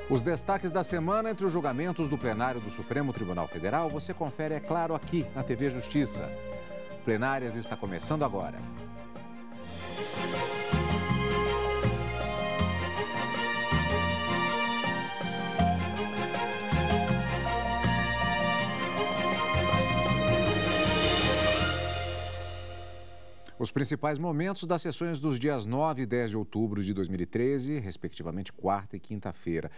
Os destaques da semana entre os julgamentos do plenário do Supremo Tribunal Federal, você confere, é claro, aqui na TV Justiça. Plenárias está começando agora. Os principais momentos das sessões dos dias 9 e 10 de outubro de 2013, respectivamente quarta e quinta-feira.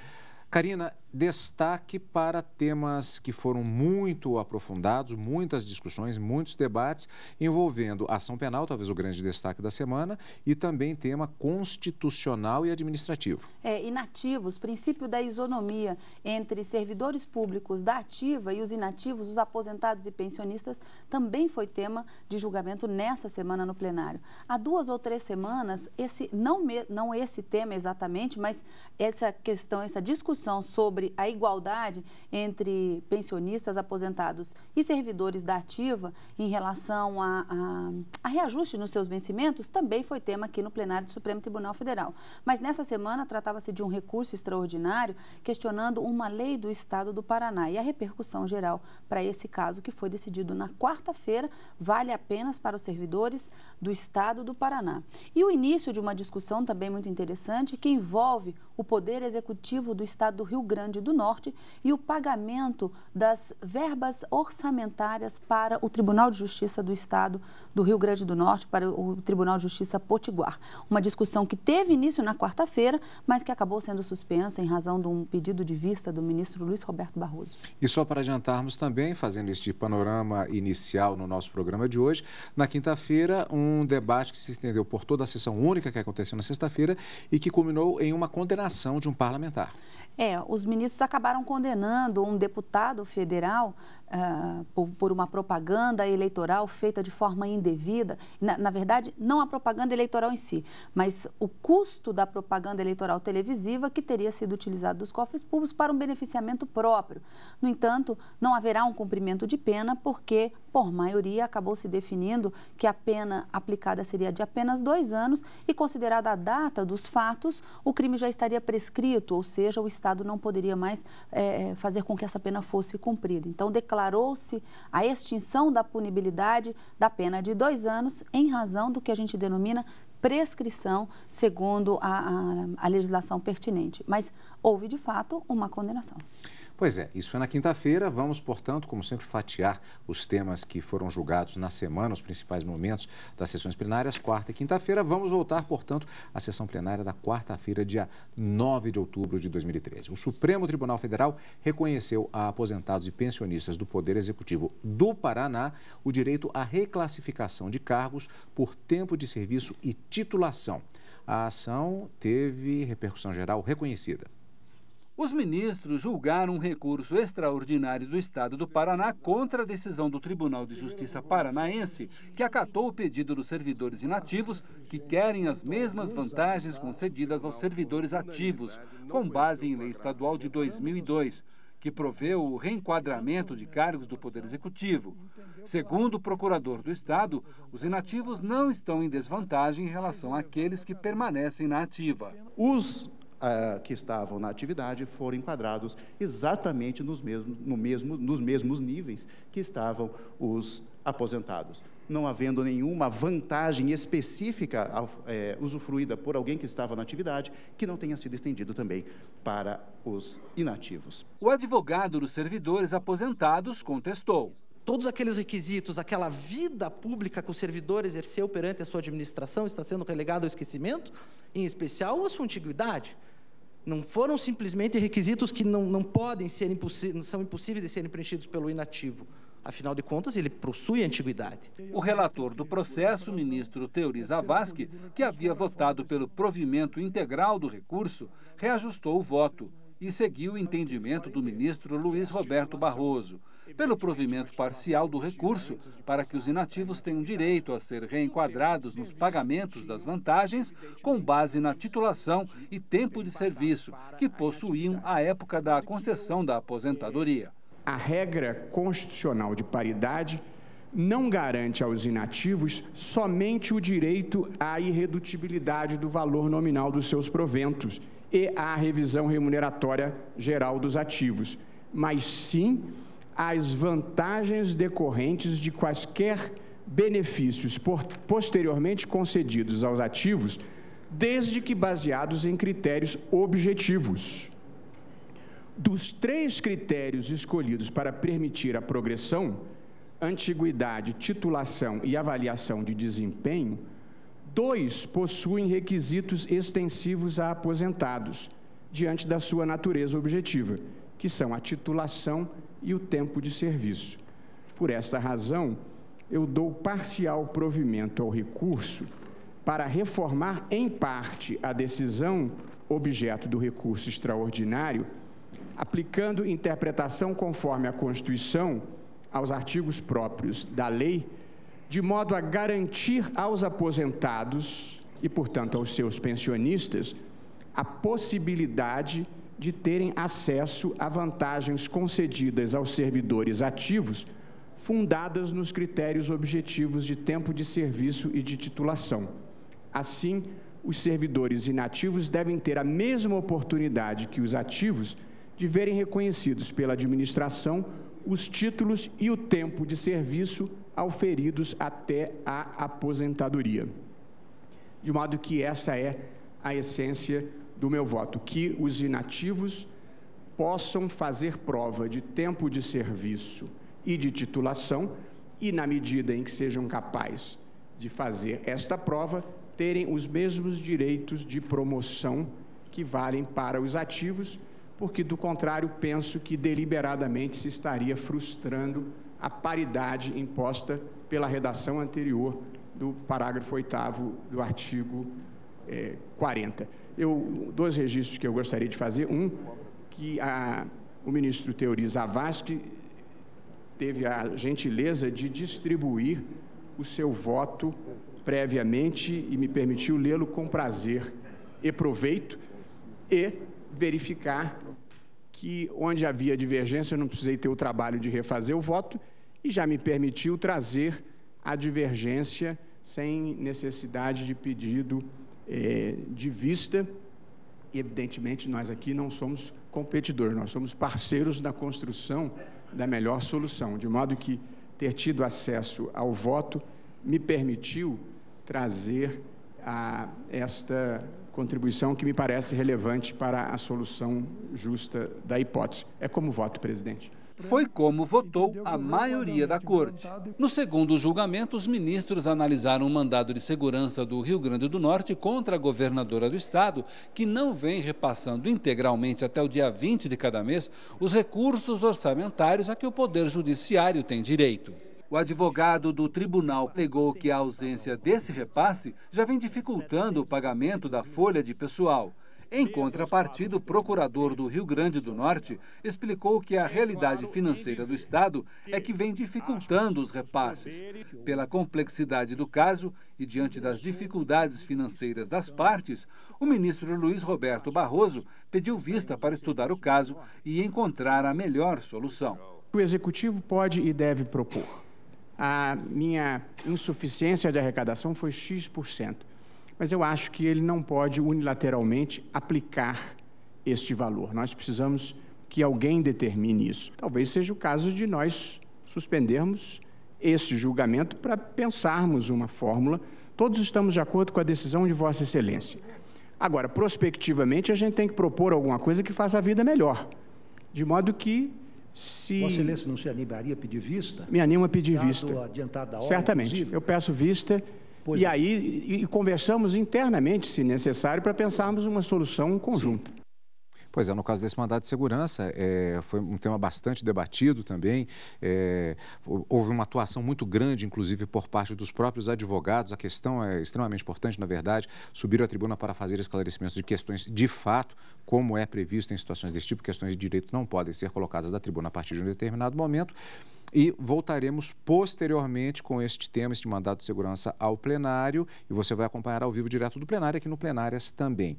Karina, destaque para temas que foram muito aprofundados, muitas discussões, muitos debates envolvendo ação penal, talvez o grande destaque da semana, e também tema constitucional e administrativo. Inativos, princípio da isonomia entre servidores públicos da ativa e os inativos, os aposentados e pensionistas, também foi tema de julgamento nessa semana no plenário. Há 2 ou 3 semanas, não esse tema exatamente, mas essa questão, essa discussão sobre a igualdade entre pensionistas, aposentados e servidores da ativa em relação a reajuste nos seus vencimentos também foi tema aqui no plenário do Supremo Tribunal Federal. Mas nessa semana tratava-se de um recurso extraordinário questionando uma lei do Estado do Paraná e a repercussão geral para esse caso que foi decidido na quarta-feira vale apenas para os servidores do Estado do Paraná. E o início de uma discussão também muito interessante que envolve o Poder Executivo do Estado do Rio Grande do Norte e o pagamento das verbas orçamentárias para o Tribunal de Justiça do Estado do Rio Grande do Norte, para o Tribunal de Justiça Potiguar. Uma discussão que teve início na quarta-feira, mas que acabou sendo suspensa em razão de um pedido de vista do ministro Luiz Roberto Barroso. E só para adiantarmos também, fazendo este panorama inicial no nosso programa de hoje, na quinta-feira, um debate que se estendeu por toda a sessão única que aconteceu na sexta-feira e que culminou em uma condenação de um parlamentar. Os ministros acabaram condenando um deputado federal por uma propaganda eleitoral feita de forma indevida. Na verdade, não a propaganda eleitoral em si, mas o custo da propaganda eleitoral televisiva que teria sido utilizado dos cofres públicos para um beneficiamento próprio. No entanto, não haverá um cumprimento de pena porque, por maioria, acabou se definindo que a pena aplicada seria de apenas 2 anos e, considerada a data dos fatos, o crime já estaria prescrito, ou seja, o Estado não poderia mais fazer com que essa pena fosse cumprida. Então, declarou-se a extinção da punibilidade da pena de 2 anos em razão do que a gente denomina prescrição, segundo a legislação pertinente. Mas houve, de fato, uma condenação. Pois é, isso foi na quinta-feira. Vamos, portanto, como sempre, fatiar os temas que foram julgados na semana, os principais momentos das sessões plenárias, quarta e quinta-feira. Vamos voltar, portanto, à sessão plenária da quarta-feira, dia 9 de outubro de 2013. O Supremo Tribunal Federal reconheceu a aposentados e pensionistas do Poder Executivo do Paraná o direito à reclassificação de cargos por tempo de serviço e titulação. A ação teve repercussão geral reconhecida. Os ministros julgaram um recurso extraordinário do Estado do Paraná contra a decisão do Tribunal de Justiça Paranaense, que acatou o pedido dos servidores inativos que querem as mesmas vantagens concedidas aos servidores ativos, com base em lei estadual de 2002, que proveu o reenquadramento de cargos do Poder Executivo. Segundo o procurador do Estado, os inativos não estão em desvantagem em relação àqueles que permanecem na ativa. Os que estavam na atividade foram enquadrados exatamente nos mesmos níveis que estavam os aposentados, não havendo nenhuma vantagem específica usufruída por alguém que estava na atividade que não tenha sido estendido também para os inativos. O advogado dos servidores aposentados contestou. Todos aqueles requisitos, aquela vida pública que o servidor exerceu perante a sua administração está sendo relegado ao esquecimento, em especial a sua antiguidade. Não foram simplesmente requisitos que não podem ser são impossíveis de serem preenchidos pelo inativo. Afinal de contas, ele possui antiguidade. O relator do processo, o ministro Teori Zavascki, que havia votado pelo provimento integral do recurso, reajustou o voto e seguiu o entendimento do ministro Luiz Roberto Barroso, pelo provimento parcial do recurso, para que os inativos tenham direito a ser reenquadrados nos pagamentos das vantagens com base na titulação e tempo de serviço que possuíam à época da concessão da aposentadoria. A regra constitucional de paridade não garante aos inativos somente o direito à irredutibilidade do valor nominal dos seus proventos e à revisão remuneratória geral dos ativos, mas sim as vantagens decorrentes de quaisquer benefícios posteriormente concedidos aos ativos, desde que baseados em critérios objetivos. Dos 3 critérios escolhidos para permitir a progressão, antiguidade, titulação e avaliação de desempenho, 2 possuem requisitos extensivos a aposentados, diante da sua natureza objetiva, que são a titulação e o tempo de serviço. Por essa razão, eu dou parcial provimento ao recurso para reformar em parte a decisão objeto do recurso extraordinário, aplicando interpretação conforme a Constituição aos artigos próprios da lei, de modo a garantir aos aposentados e, portanto, aos seus pensionistas, a possibilidade de terem acesso a vantagens concedidas aos servidores ativos, fundadas nos critérios objetivos de tempo de serviço e de titulação. Assim, os servidores inativos devem ter a mesma oportunidade que os ativos de verem reconhecidos pela administração os títulos e o tempo de serviço auferidos até a aposentadoria. De modo que essa é a essência do meu voto, que os inativos possam fazer prova de tempo de serviço e de titulação e, na medida em que sejam capazes de fazer esta prova, terem os mesmos direitos de promoção que valem para os ativos, porque, do contrário, penso que deliberadamente se estaria frustrando a paridade imposta pela redação anterior do parágrafo 8º do artigo 40. 2 registros que eu gostaria de fazer. Um, que o ministro Teori Zavascki teve a gentileza de distribuir o seu voto previamente e me permitiu lê-lo com prazer e proveito, e verificar que, onde havia divergência, eu não precisei ter o trabalho de refazer o voto, e já me permitiu trazer a divergência sem necessidade de pedido de vista. E, evidentemente, nós aqui não somos competidores, nós somos parceiros na construção da melhor solução, de modo que ter tido acesso ao voto me permitiu trazer esta contribuição que me parece relevante para a solução justa da hipótese. É como voto, presidente. Foi como votou a maioria da Corte. No segundo julgamento, os ministros analisaram um mandado de segurança do Rio Grande do Norte contra a governadora do estado, que não vem repassando integralmente até o dia 20 de cada mês os recursos orçamentários a que o Poder Judiciário tem direito. O advogado do tribunal alegou que a ausência desse repasse já vem dificultando o pagamento da folha de pessoal. Em contrapartida, o procurador do Rio Grande do Norte explicou que a realidade financeira do estado é que vem dificultando os repasses. Pela complexidade do caso e diante das dificuldades financeiras das partes, o ministro Luiz Roberto Barroso pediu vista para estudar o caso e encontrar a melhor solução. O Executivo pode e deve propor. A minha insuficiência de arrecadação foi X%. Mas eu acho que ele não pode unilateralmente aplicar este valor. Nós precisamos que alguém determine isso. Talvez seja o caso de nós suspendermos esse julgamento para pensarmos uma fórmula. Todos estamos de acordo com a decisão de Vossa Excelência. Agora, prospectivamente, a gente tem que propor alguma coisa que faça a vida melhor. De modo que, se... Vossa Excelência não se animaria a pedir vista? Me animo a pedir vista. Adiantado da hora, certamente. Inclusive? Eu peço vista. Pois e aí conversamos internamente, se necessário, para pensarmos uma solução conjunta. Pois é, no caso desse mandado de segurança, foi um tema bastante debatido também. Houve uma atuação muito grande, inclusive, por parte dos próprios advogados. A questão é extremamente importante, na verdade. Subiram à tribuna para fazer esclarecimentos de questões de fato, como é previsto em situações desse tipo. Questões de direito não podem ser colocadas da tribuna a partir de um determinado momento. E voltaremos posteriormente com este tema, este mandado de segurança ao plenário, e você vai acompanhar ao vivo direto do plenário, aqui no Plenárias também.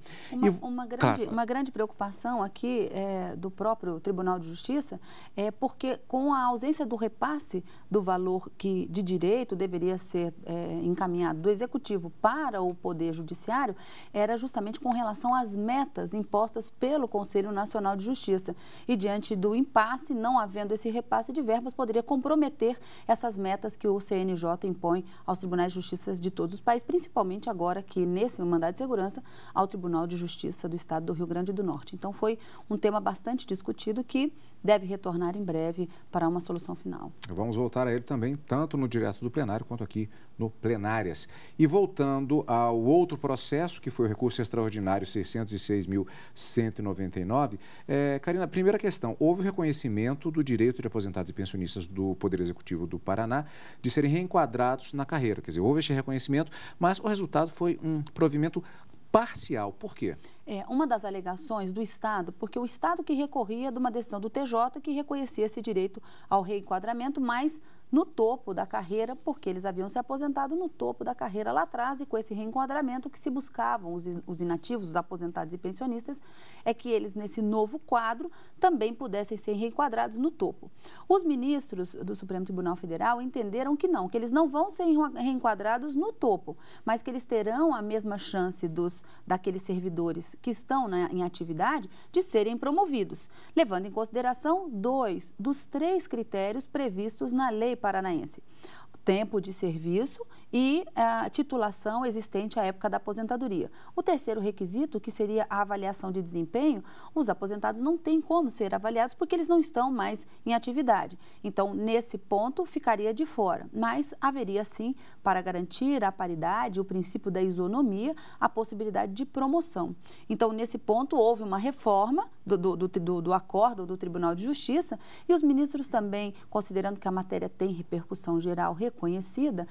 Uma grande preocupação alegação aqui do próprio Tribunal de Justiça é porque com a ausência do repasse do valor que de direito deveria ser encaminhado do Executivo para o Poder Judiciário, era justamente com relação às metas impostas pelo Conselho Nacional de Justiça. E diante do impasse, não havendo esse repasse de verbas, poderia comprometer essas metas que o CNJ impõe aos tribunais de justiça de todos os países, principalmente agora que nesse mandado de segurança ao Tribunal de Justiça do Estado do Rio Grande do Norte. Então foi um tema bastante discutido que deve retornar em breve para uma solução final. Vamos voltar a ele também, tanto no direto do plenário quanto aqui no Plenárias. E voltando ao outro processo, que foi o recurso extraordinário 606.199, Karina, primeira questão, houve o reconhecimento do direito de aposentados e pensionistas do Poder Executivo do Paraná de serem reenquadrados na carreira, quer dizer, houve este reconhecimento, mas o resultado foi um provimento parcial. Por quê? Uma das alegações do Estado, porque o Estado que recorria de uma decisão do TJ que reconhecia esse direito ao reenquadramento, mas no topo da carreira, porque eles haviam se aposentado no topo da carreira lá atrás, e com esse reenquadramento que se buscavam os inativos, os aposentados e pensionistas, é que eles, nesse novo quadro, também pudessem ser reenquadrados no topo. Os ministros do Supremo Tribunal Federal entenderam que não, que eles não vão ser reenquadrados no topo, mas que eles terão a mesma chance daqueles servidores que estão em atividade de serem promovidos, levando em consideração 2 dos 3 critérios previstos na lei paranaense: tempo de serviço e a titulação existente à época da aposentadoria. O terceiro requisito, que seria a avaliação de desempenho, os aposentados não têm como ser avaliados porque eles não estão mais em atividade. Então, nesse ponto, ficaria de fora. Mas haveria, sim, para garantir a paridade, o princípio da isonomia, a possibilidade de promoção. Então, nesse ponto, houve uma reforma do acordo do Tribunal de Justiça, e os ministros também, considerando que a matéria tem repercussão geral reconhecida,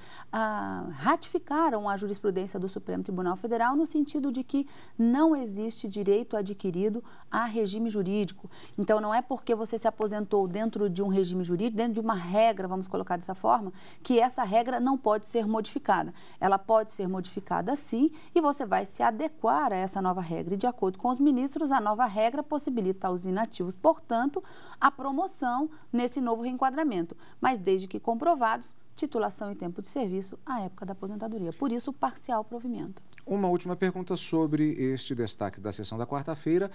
ratificaram a jurisprudência do Supremo Tribunal Federal no sentido de que não existe direito adquirido a regime jurídico. Então, não é porque você se aposentou dentro de um regime jurídico, dentro de uma regra, vamos colocar dessa forma, que essa regra não pode ser modificada. Ela pode ser modificada sim, e você vai se adequar a essa nova regra. E, de acordo com os ministros, a nova regra possibilita aos inativos, portanto, a promoção nesse novo reenquadramento, mas desde que comprovados, titulação e tempo de serviço à época da aposentadoria. Por isso, o parcial provimento. Uma última pergunta sobre este destaque da sessão da quarta-feira.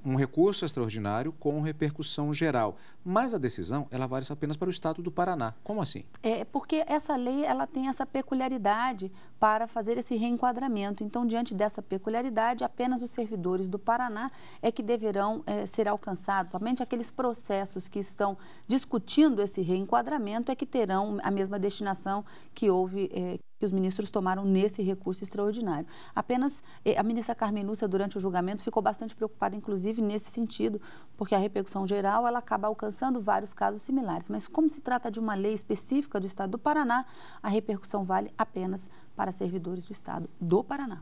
Um recurso extraordinário com repercussão geral, mas a decisão ela vale apenas para o Estado do Paraná. Como assim? Porque essa lei ela tem essa peculiaridade para fazer esse reenquadramento. Então, diante dessa peculiaridade, apenas os servidores do Paraná é que deverão ser alcançados. Somente aqueles processos que estão discutindo esse reenquadramento é que terão a mesma destinação que houve, que os ministros tomaram nesse recurso extraordinário. Apenas a ministra Carmen Lúcia, durante o julgamento, ficou bastante preocupada, inclusive, nesse sentido, porque a repercussão geral ela acaba alcançando vários casos similares. Mas como se trata de uma lei específica do Estado do Paraná, a repercussão vale apenas para servidores do Estado do Paraná.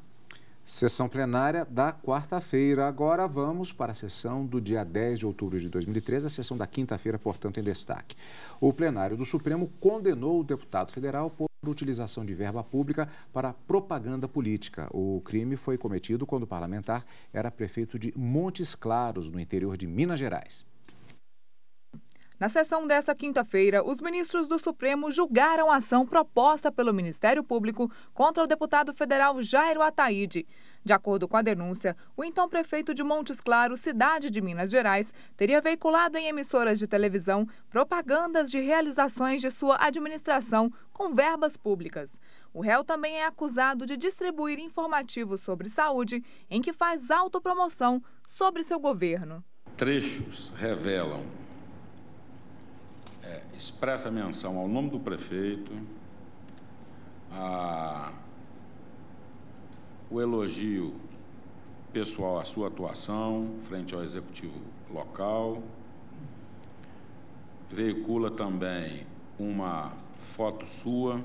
Sessão plenária da quarta-feira. Agora vamos para a sessão do dia 10 de outubro de 2013, a sessão da quinta-feira, portanto, em destaque. O plenário do Supremo condenou o deputado federal por utilização de verba pública para propaganda política. O crime foi cometido quando o parlamentar era prefeito de Montes Claros, no interior de Minas Gerais. Na sessão dessa quinta-feira, os ministros do Supremo julgaram a ação proposta pelo Ministério Público contra o deputado federal Jairo Ataíde. De acordo com a denúncia, o então prefeito de Montes Claros, cidade de Minas Gerais, teria veiculado em emissoras de televisão propagandas de realizações de sua administração com verbas públicas. O réu também é acusado de distribuir informativos sobre saúde em que faz autopromoção sobre seu governo. Trechos revelam expressa menção ao nome do prefeito, o elogio pessoal à sua atuação frente ao executivo local, veicula também uma foto sua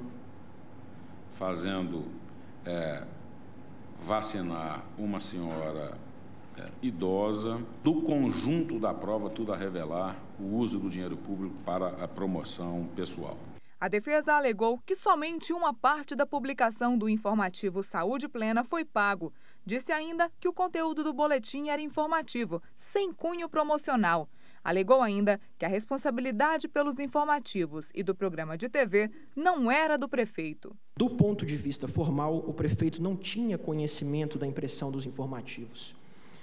fazendo vacinar uma senhora idosa. Do conjunto da prova, tudo a revelar o uso do dinheiro público para a promoção pessoal. A defesa alegou que somente uma parte da publicação do informativo Saúde Plena foi pago. Disse ainda que o conteúdo do boletim era informativo, sem cunho promocional. Alegou ainda que a responsabilidade pelos informativos e do programa de TV não era do prefeito. Do ponto de vista formal, o prefeito não tinha conhecimento da impressão dos informativos.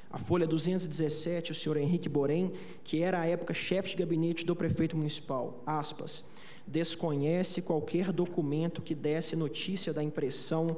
A folha 217, o senhor Henrique Borém, que era à época chefe de gabinete do prefeito municipal, aspas, desconhece qualquer documento que desse notícia da impressão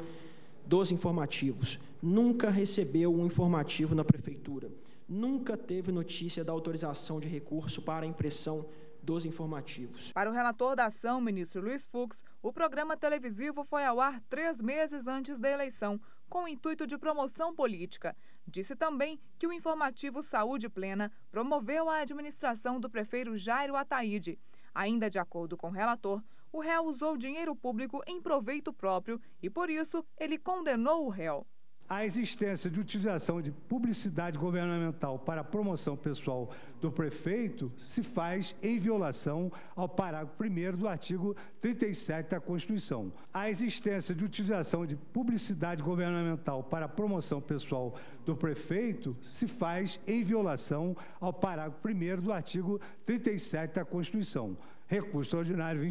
dos informativos. Nunca recebeu um informativo na prefeitura. Nunca teve notícia da autorização de recurso para a impressão dos informativos. Para o relator da ação, ministro Luiz Fux, o programa televisivo foi ao ar 3 meses antes da eleição, com o intuito de promoção política. Disse também que o informativo Saúde Plena promoveu a administração do prefeito Jairo Ataíde. Ainda de acordo com o relator, o réu usou dinheiro público em proveito próprio e, por isso, ele condenou o réu. A existência de utilização de publicidade governamental para a promoção pessoal do prefeito se faz em violação ao parágrafo 1º do artigo 37 da Constituição. A existência de utilização de publicidade governamental para a promoção pessoal do prefeito se faz em violação ao parágrafo 1º do artigo 37 da Constituição. Recurso ordinário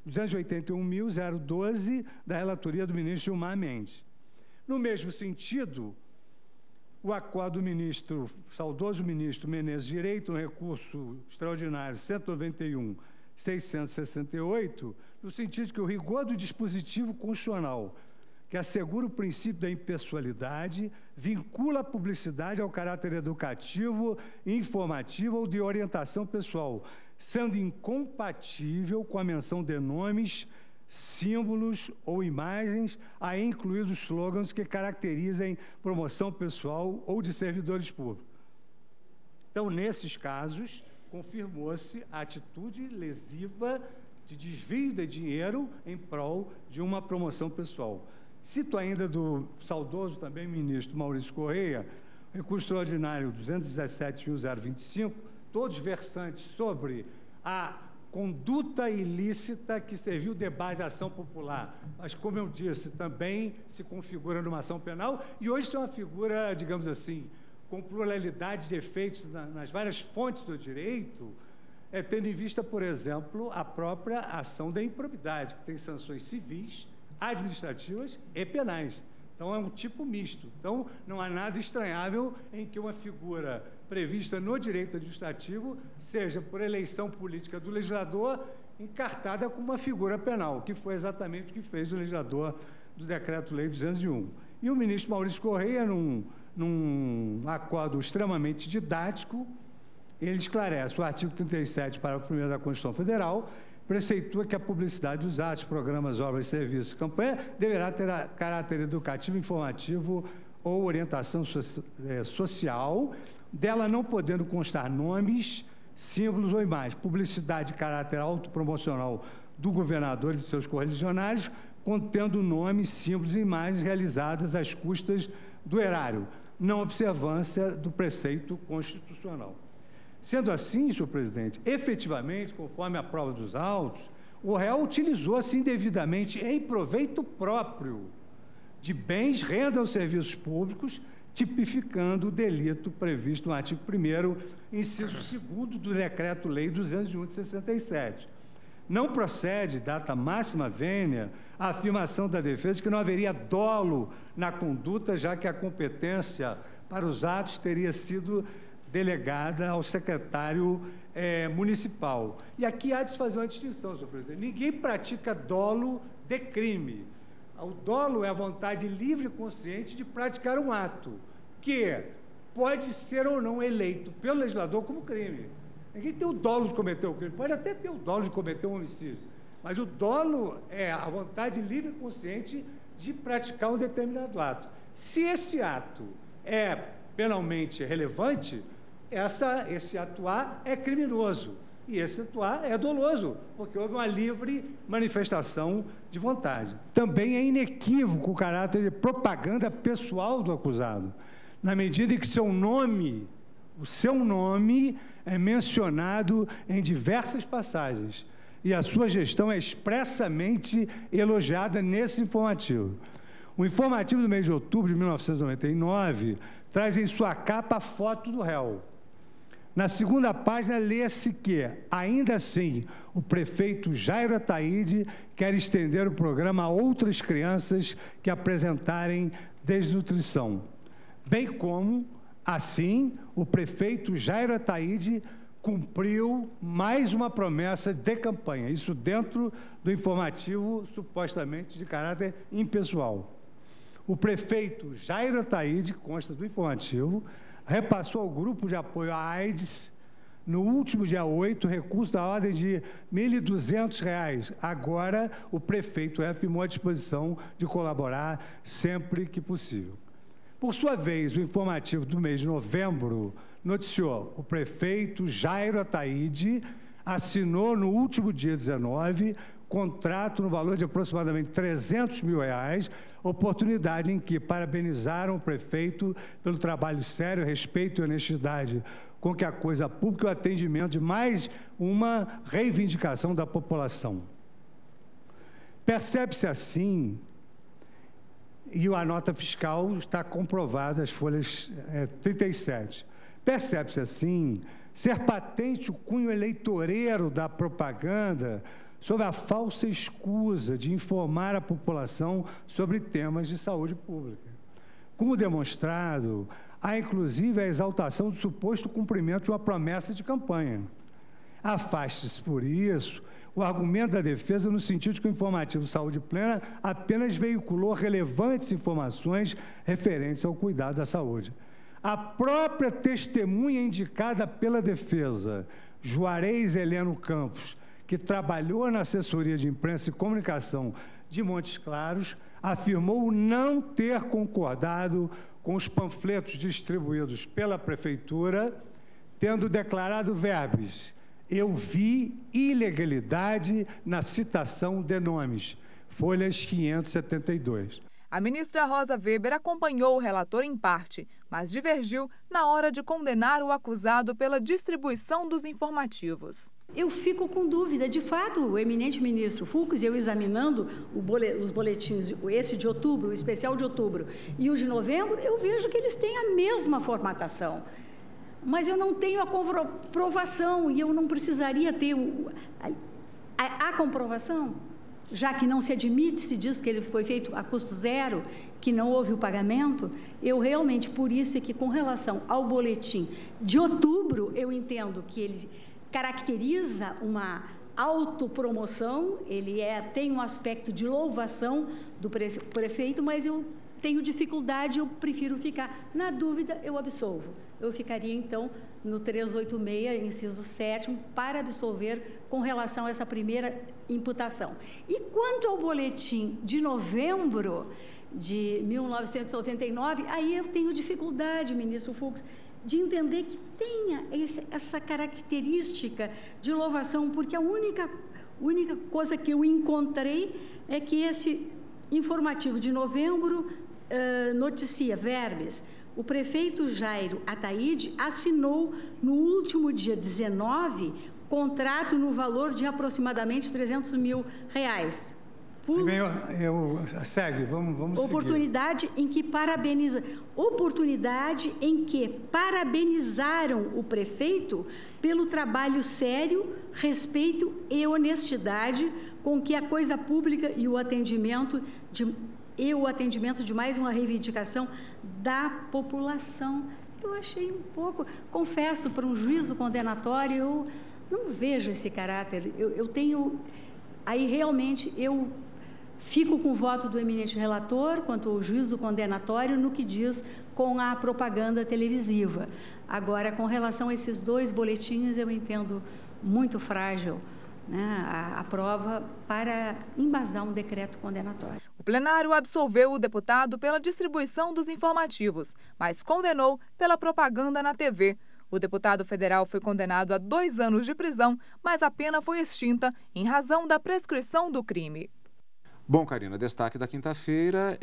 281.012 da relatoria do ministro Gilmar Mendes. No mesmo sentido, o acordo do saudoso ministro Menezes Direito, no recurso extraordinário 191.668, no sentido de que o rigor do dispositivo constitucional que assegura o princípio da impessoalidade vincula a publicidade ao caráter educativo, informativo ou de orientação pessoal, sendo incompatível com a menção de nomes, símbolos ou imagens, aí incluídos slogans que caracterizem promoção pessoal ou de servidores públicos. Então, nesses casos, confirmou-se a atitude lesiva de desvio de dinheiro em prol de uma promoção pessoal. Cito ainda do saudoso também ministro Maurício Correia, recurso extraordinário 217.025, todos versantes sobre a conduta ilícita que serviu de base à ação popular, mas, como eu disse, também se configura numa ação penal e hoje isso é uma figura, digamos assim, com pluralidade de efeitos nas várias fontes do direito, tendo em vista, por exemplo, a própria ação da improbidade, que tem sanções civis, administrativas e penais. Então, é um tipo misto. Então, não há nada estranhável em que uma figura prevista no direito administrativo seja, por eleição política do legislador, encartada como uma figura penal, que foi exatamente o que fez o legislador do Decreto-Lei 201. E o ministro Maurício Correia, num acordo extremamente didático, ele esclarece o artigo 37, parágrafo 1º da Constituição Federal, preceitua que a publicidade dos atos, programas, obras, serviços, campanha deverá ter caráter educativo, informativo ou orientação social, dela não podendo constar nomes, símbolos ou imagens. Publicidade de caráter autopromocional do governador e de seus correligionários, contendo nomes, símbolos e imagens realizadas às custas do erário, não observância do preceito constitucional. Sendo assim, senhor presidente, efetivamente, conforme a prova dos autos, o réu utilizou-se indevidamente em proveito próprio de bens, renda aos serviços públicos, tipificando o delito previsto no artigo 1º, inciso 2º do Decreto-Lei 201 de 67. Não procede, data máxima vênia, a afirmação da defesa de que não haveria dolo na conduta, já que a competência para os atos teria sido delegada ao secretário municipal. E aqui há de se fazer uma distinção, senhor presidente. Ninguém pratica dolo de crime. O dolo é a vontade livre e consciente de praticar um ato, que pode ser ou não eleito pelo legislador como crime. Ninguém tem o dolo de cometer o crime, pode até ter o dolo de cometer um homicídio, mas o dolo é a vontade livre e consciente de praticar um determinado ato. Se esse ato é penalmente relevante, esse atuar é criminoso e esse atuar é doloso, porque houve uma livre manifestação de vontade. Também é inequívoco o caráter de propaganda pessoal do acusado, na medida em que o seu nome é mencionado em diversas passagens e a sua gestão é expressamente elogiada nesse informativo. O informativo do mês de outubro de 1999 traz em sua capa a foto do réu. Na segunda página, lê-se que, ainda assim, o prefeito Jairo Ataíde quer estender o programa a outras crianças que apresentarem desnutrição. Bem como, assim, o prefeito Jairo Ataíde cumpriu mais uma promessa de campanha, isso dentro do informativo supostamente de caráter impessoal. O prefeito Jairo Ataíde, consta do informativo, repassou ao grupo de apoio à AIDS, no último dia 8, recurso da ordem de R$ 1.200. Agora, o prefeito afirmou à disposição de colaborar sempre que possível. Por sua vez, o informativo do mês de novembro noticiou: o prefeito Jairo Ataíde assinou no último dia 19 contrato no valor de aproximadamente R$ 300 mil, oportunidade em que parabenizaram o prefeito pelo trabalho sério, respeito e honestidade com que a coisa pública e o atendimento de mais uma reivindicação da população. Percebe-se assim, e a nota fiscal está comprovada, as folhas 37. Percebe-se assim ser patente o cunho eleitoreiro da propaganda sob a falsa escusa de informar a população sobre temas de saúde pública. Como demonstrado, há inclusive a exaltação do suposto cumprimento de uma promessa de campanha. Afaste-se, por isso, o argumento da defesa no sentido de que o informativo Saúde Plena apenas veiculou relevantes informações referentes ao cuidado da saúde. A própria testemunha indicada pela defesa, Juarez Heleno Campos, que trabalhou na assessoria de imprensa e comunicação de Montes Claros, afirmou não ter concordado com os panfletos distribuídos pela prefeitura, tendo declarado verbis: eu vi ilegalidade na citação de nomes. Folhas 572. A ministra Rosa Weber acompanhou o relator em parte, mas divergiu na hora de condenar o acusado pela distribuição dos informativos. Eu fico com dúvida. De fato, o eminente ministro Fux, eu examinando os boletins, esse de outubro, o especial de outubro e o de novembro, eu vejo que eles têm a mesma formatação. Mas eu não tenho a comprovação e eu não precisaria ter a comprovação, já que não se admite, se diz que ele foi feito a custo zero, que não houve o pagamento. Eu realmente, por isso é que com relação ao boletim de outubro, eu entendo que ele caracteriza uma autopromoção, ele tem um aspecto de louvação do prefeito, mas eu tenho dificuldade, eu prefiro ficar. Na dúvida, eu absolvo. Eu ficaria, então, no 386, inciso 7º, para absolver com relação a essa primeira imputação. E quanto ao boletim de novembro de 1999, aí eu tenho dificuldade, ministro Fux, de entender que tenha essa característica de louvação, porque a única coisa que eu encontrei é que esse informativo de novembro noticia verbes: o prefeito Jairo Ataíde assinou no último dia 19 contrato no valor de aproximadamente R$ 300 mil. Segue, vamos oportunidade seguir. Oportunidade em que parabenizaram o prefeito pelo trabalho sério, respeito e honestidade com que a coisa pública e o atendimento de mais uma reivindicação da população. Eu achei um pouco, confesso, para um juízo condenatório, eu não vejo esse caráter. Eu tenho, aí realmente eu fico com o voto do eminente relator quanto ao juízo condenatório no que diz com a propaganda televisiva. Agora, com relação a esses dois boletins, eu entendo muito frágil, né, a prova para embasar um decreto condenatório. O plenário absolveu o deputado pela distribuição dos informativos, mas condenou pela propaganda na TV. O deputado federal foi condenado a 2 anos de prisão, mas a pena foi extinta em razão da prescrição do crime. Bom, Karina, destaque da quinta-feira,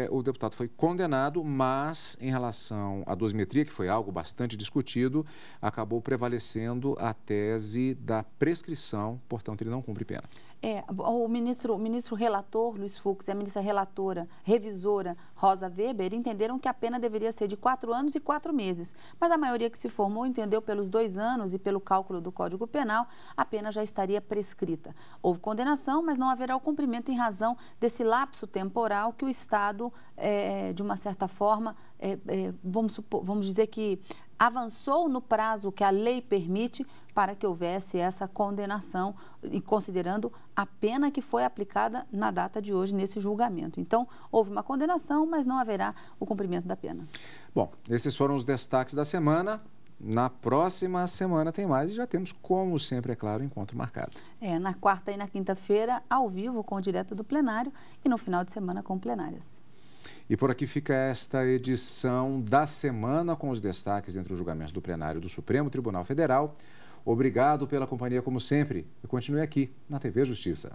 o deputado foi condenado, mas em relação à dosimetria, que foi algo bastante discutido, acabou prevalecendo a tese da prescrição, portanto, ele não cumpre pena. O ministro relator, Luiz Fux, e a ministra relatora, revisora, Rosa Weber, entenderam que a pena deveria ser de 4 anos e 4 meses. Mas a maioria que se formou entendeu pelos 2 anos e pelo cálculo do Código Penal, a pena já estaria prescrita. Houve condenação, mas não haverá o cumprimento em razão desse lapso temporal que o Estado, de uma certa forma, vamos dizer que avançou no prazo que a lei permite para que houvesse essa condenação, e considerando a pena que foi aplicada na data de hoje, nesse julgamento. Então, houve uma condenação, mas não haverá o cumprimento da pena. Bom, esses foram os destaques da semana. Na próxima semana tem mais e já temos, como sempre, é claro, encontro marcado. Na quarta e na quinta-feira, ao vivo, com o direto do plenário, e no final de semana com plenárias. E por aqui fica esta edição da semana com os destaques entre os julgamentos do plenário do Supremo Tribunal Federal. Obrigado pela companhia, como sempre, e continue aqui na TV Justiça.